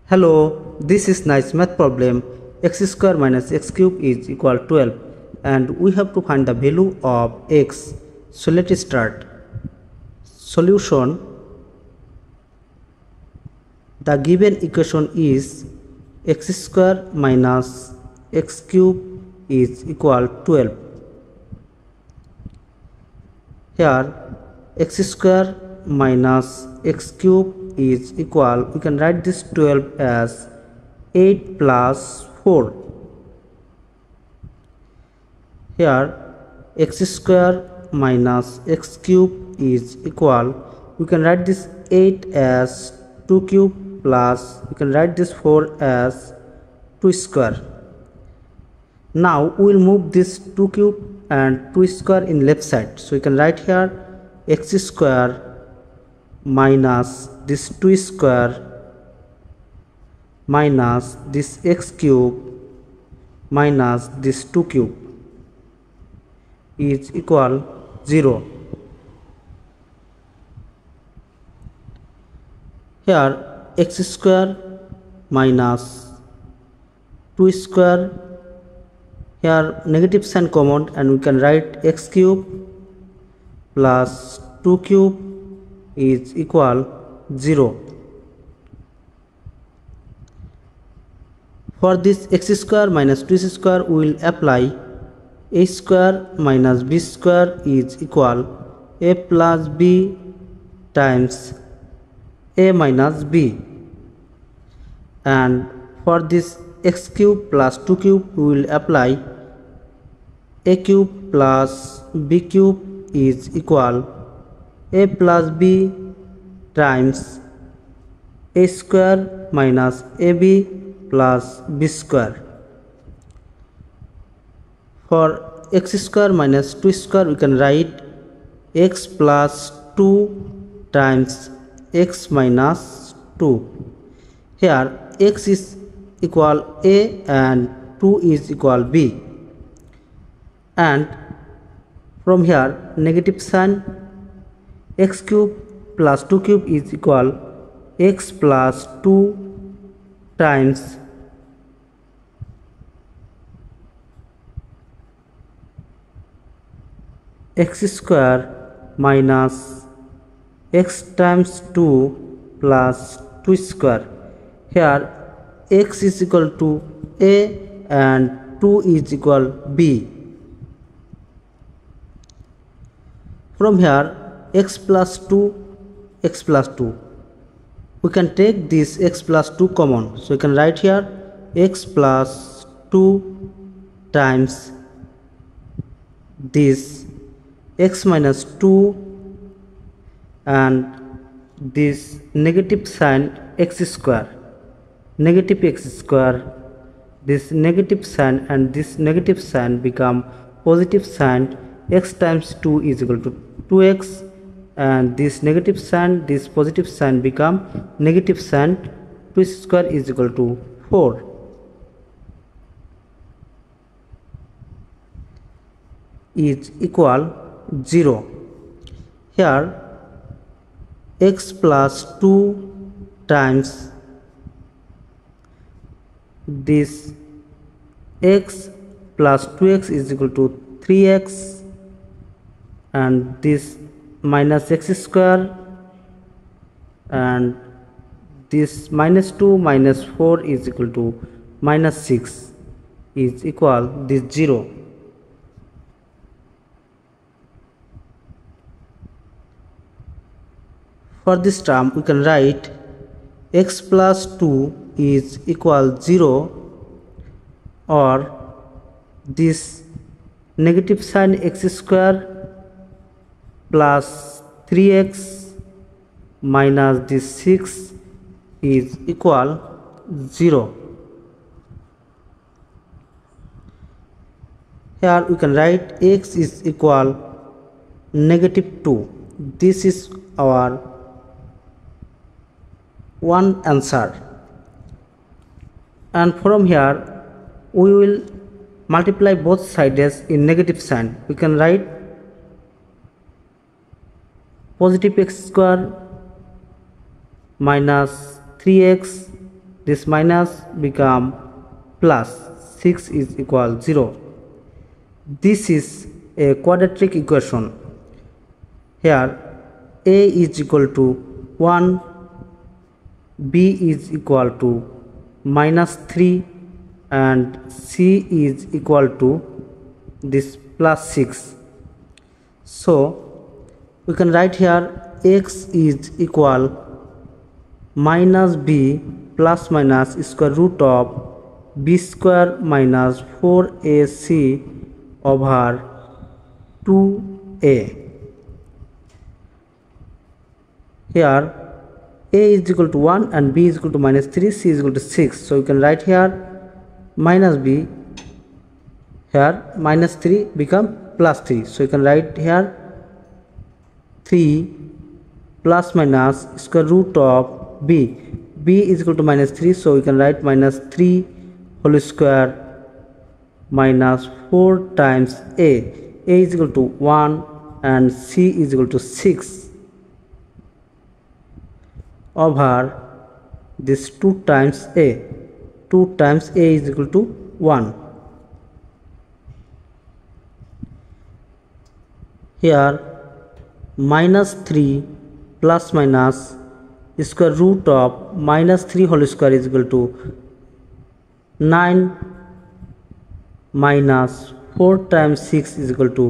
Hello, this is nice math problem. X square minus x cube is equal 12 and we have to find the value of x. So let's start. Solution. The given equation is x square minus x cube is equal 12. Here x square minus x cube is equal, we can write this 12 as 8 plus 4. Here x square minus x cube is equal, we can write this 8 as 2 cube plus, we can write this 4 as 2 square. Now we will move this 2 cube and 2 square in left side. So we can write here x square minus this 2 square minus this x cube minus this 2 cube is equal 0. Here x square minus 2 square, here negative sign common and we can write x cube plus 2 cube is equal 0. For this x square minus 2 square we will apply a square minus b square is equal a plus b times a minus b, and for this x cube plus 2 cube we will apply a cube plus b cube is equal a plus b times a square minus ab plus b square. For x square minus 2 square we can write x plus 2 times x minus 2. Here x is equal a and 2 is equal b, and from here negative sign x cube plus 2 cube is equal x plus 2 times x square minus x times 2 plus 2 square. Here x is equal to a and 2 is equal b. From here x plus 2, x plus 2, we can take this x plus 2 common, so we can write here x plus 2 times this x minus 2 and this negative sign x square, negative x square, this negative sign and this negative sign become positive sign, x times 2 is equal to 2x, and this negative sign, this positive sign become negative sign, 2 square is equal to 4. Is equal 0. Here x plus 2 times this x plus 2x is equal to 3x, and this minus x square, and this minus 2 minus 4 is equal to minus 6 is equal this 0. For this term we can write x plus 2 is equal 0, or this negative sign x square plus 3x minus this 6 is equal 0. Here we can write x is equal negative 2. This is our one answer, and from here we will multiply both sides in negative sign. We can write positive x square minus 3x this minus become plus, 6 is equal 0. This is a quadratic equation. Here a is equal to 1, b is equal to minus 3 and c is equal to this plus 6. So we can write here x is equal minus b plus minus square root of b square minus 4ac over 2a. Here a is equal to 1 and b is equal to minus 3, c is equal to 6. So you can write here minus b, here minus 3 become plus 3. So you can write here 3 plus minus square root of b. b is equal to minus 3, so you can write minus 3 whole square minus 4 times a. a is equal to 1 and c is equal to 6 over this 2 times a. 2 times a is equal to 1. Here minus 3 plus minus square root of minus 3 whole square is equal to 9 minus 4 times 6 is equal to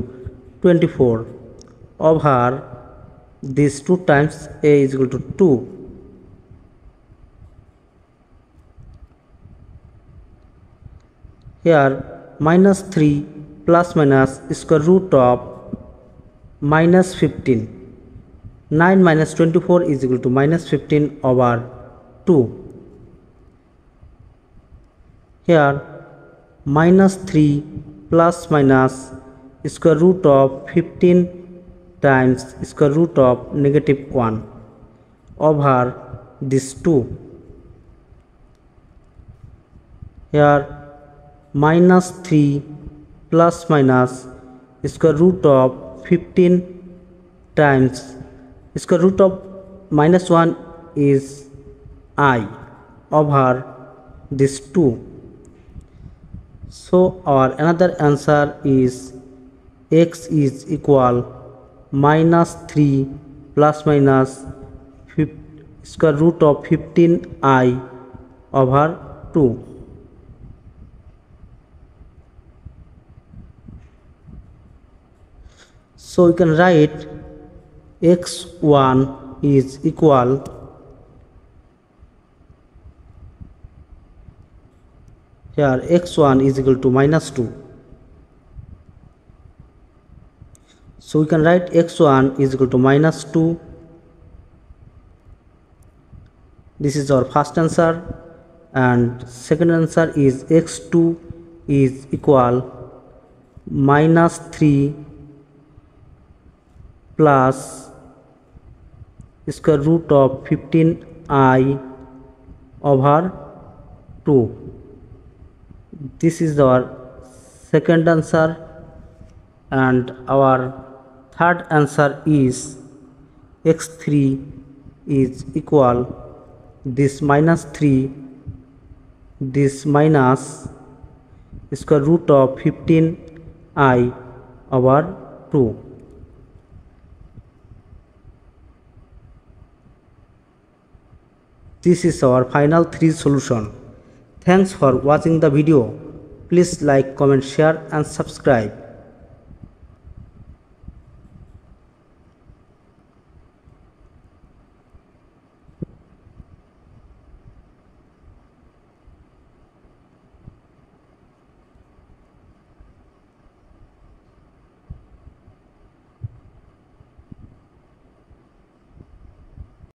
24 over this 2 times a is equal to 2. Here minus 3 plus minus square root of minus 15. 9 minus 24 is equal to minus 15 over 2. Here minus 3 plus minus square root of 15 times square root of negative 1 over this 2. Here minus 3 plus minus square root of 15 times square root of minus 1 is I over this 2. So our another answer is x is equal minus 3 plus minus square root of 15i over 2. So we can write x1 is equal here x1 is equal to minus 2. So we can write x1 is equal to minus 2. This is our first answer, and second answer is x2 is equal minus 3 plus square root of 15i over 2. This is our second answer, and our third answer is x3 is equal this minus 3 this minus square root of 15i over 2. This is our final 3 solution. Thanks for watching the video. Please like, comment, share and subscribe.